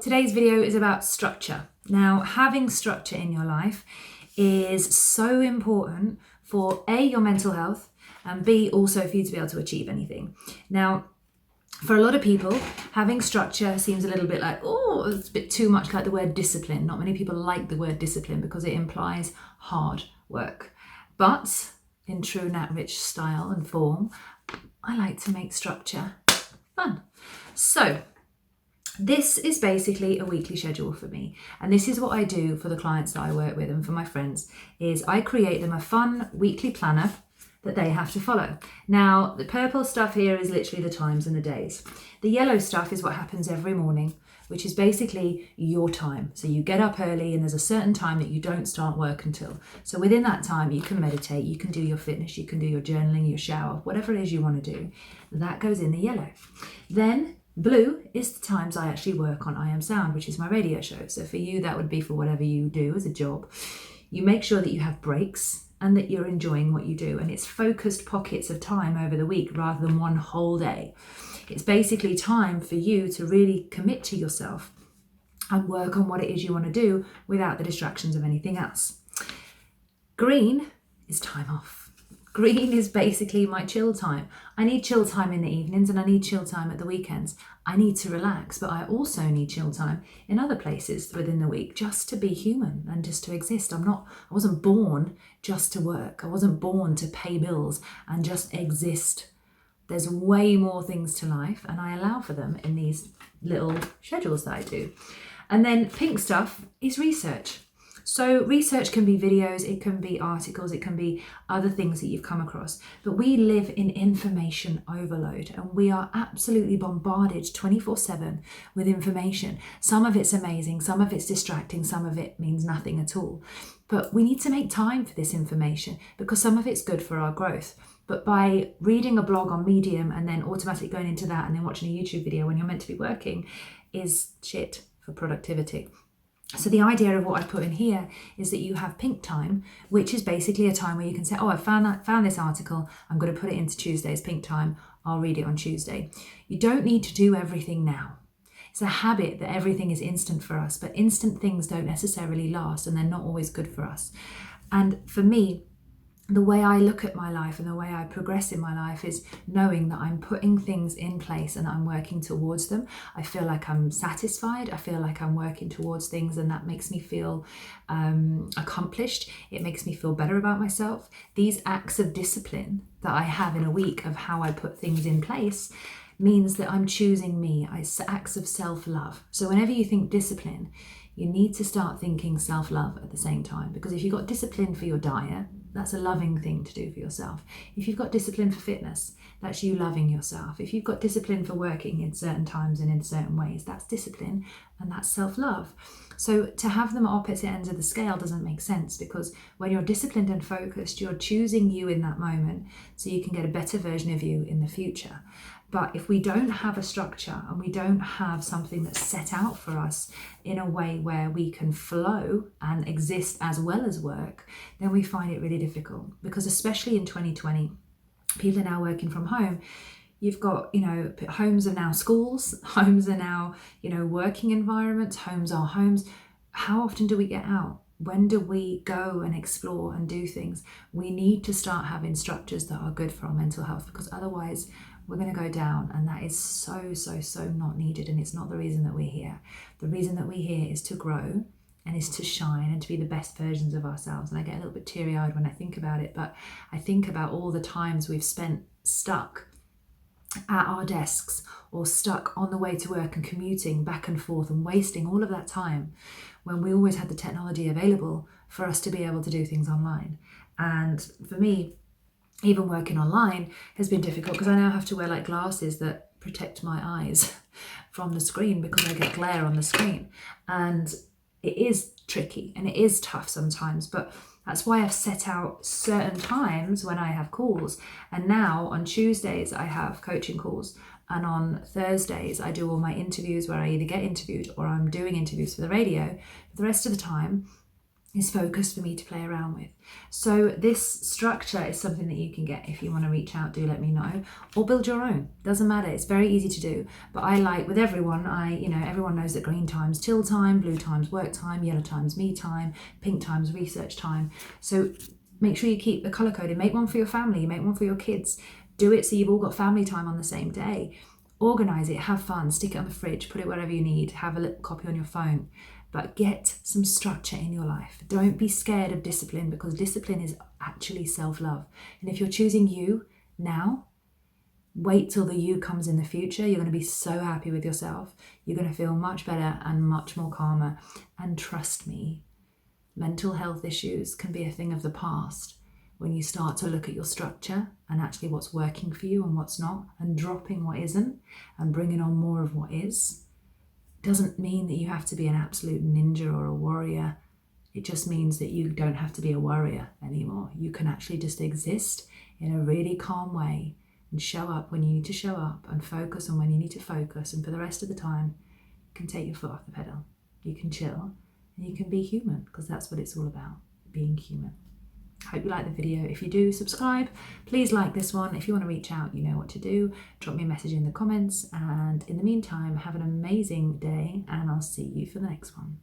Today's video is about structure. Now, having structure in your life is so important for A, your mental health, and B, also for you to be able to achieve anything. Now, for a lot of people, having structure seems a little bit like, oh, it's a bit too much like the word discipline. Not many people like the word discipline because it implies hard work. But in true Nat Rich style and form, I like to make structure fun. So this is basically a weekly schedule for me. And this is what I do for the clients that I work with and for my friends, is I create them a fun weekly planner that they have to follow. Now, the purple stuff here is literally the times and the days. The yellow stuff is what happens every morning, which is basically your time. So you get up early and there's a certain time that you don't start work until. So within that time, you can meditate, you can do your fitness, you can do your journaling, your shower, whatever it is you want to do. That goes in the yellow. Then blue is the times I actually work on I Am Sound, which is my radio show. So for you, that would be for whatever you do as a job. You make sure that you have breaks and that you're enjoying what you do. And it's focused pockets of time over the week rather than one whole day. It's basically time for you to really commit to yourself and work on what it is you want to do without the distractions of anything else. Green is time off. Green is basically my chill time. I need chill time in the evenings and I need chill time at the weekends. I need to relax, but I also need chill time in other places within the week just to be human and just to exist. I wasn't born just to work. I wasn't born to pay bills and just exist. There's way more things to life and I allow for them in these little schedules that I do. And then pink stuff is research. So research can be videos, it can be articles, it can be other things that you've come across. But we live in information overload and we are absolutely bombarded 24/7 with information. Some of it's amazing, some of it's distracting, some of it means nothing at all. But we need to make time for this information because some of it's good for our growth. But by reading a blog on Medium and then automatically going into that and then watching a YouTube video when you're meant to be working is shit for productivity. So the idea of what I put in here is that you have pink time, which is basically a time where you can say, oh, I found this article, I'm going to put it into Tuesday's pink time, I'll read it on Tuesday. You don't need to do everything now. It's a habit that everything is instant for us, but instant things don't necessarily last and they're not always good for us. And for me, the way I look at my life and the way I progress in my life is knowing that I'm putting things in place and I'm working towards them. I feel like I'm satisfied. I feel like I'm working towards things and that makes me feel accomplished. It makes me feel better about myself. These acts of discipline that I have in a week of how I put things in place means that I'm choosing me. It's acts of self-love. So whenever you think discipline, you need to start thinking self-love at the same time, because if you've got discipline for your diet, that's a loving thing to do for yourself. If you've got discipline for fitness, that's you loving yourself. If you've got discipline for working in certain times and in certain ways, that's discipline and that's self-love. So to have them at opposite ends of the scale doesn't make sense, because when you're disciplined and focused, you're choosing you in that moment so you can get a better version of you in the future. But if we don't have a structure and we don't have something that's set out for us in a way where we can flow and exist as well as work, then we find it really difficult. Because especially in 2020, people are now working from home. You've got, homes are now schools, homes are now, working environments, homes are homes. How often do we get out? When do we go and explore and do things? We need to start having structures that are good for our mental health, because otherwise we're going to go down, and that is so not needed, and it's not the reason that we're here. The reason that we're here is to grow and is to shine and to be the best versions of ourselves. And I get a little bit teary-eyed when I think about it, but I think about all the times we've spent stuck at our desks or stuck on the way to work and commuting back and forth and wasting all of that time when we always had the technology available for us to be able to do things online. And for me, even working online has been difficult because I now have to wear glasses that protect my eyes from the screen because I get glare on the screen. And it is tricky and it is tough sometimes, but that's why I've set out certain times when I have calls. And now on Tuesdays, I have coaching calls. And on Thursdays, I do all my interviews where I either get interviewed or I'm doing interviews for the radio. But the rest of the time, is focused for me to play around with. So this structure is something that you can get. If you want to reach out, do let me know, or build your own. Doesn't matter. It's very easy to do. But I like, with everyone, everyone knows that green time's chill time, blue time's work time, yellow time's me time, pink time's research time. So make sure you keep the color coded. Make one for your family, make one for your kids. Do it so you've all got family time on the same day. Organize it, have fun, stick it on the fridge, put it wherever you need, have a little copy on your phone. But get some structure in your life. Don't be scared of discipline, because discipline is actually self-love. And if you're choosing you now, wait till the you comes in the future. You're going to be so happy with yourself. You're going to feel much better and much more calmer. And trust me, mental health issues can be a thing of the past when you start to look at your structure and actually what's working for you and what's not, and dropping what isn't and bringing on more of what is. Doesn't mean that you have to be an absolute ninja or a warrior. It just means that you don't have to be a worrier anymore. You can actually just exist in a really calm way and show up when you need to show up and focus on when you need to focus. And for the rest of the time, you can take your foot off the pedal. You can chill and you can be human, because that's what it's all about, being human. Hope you like the video. If you do, subscribe. Please like this one. If you want to reach out, you know what to do. Drop me a message in the comments. And in the meantime, have an amazing day, and I'll see you for the next one.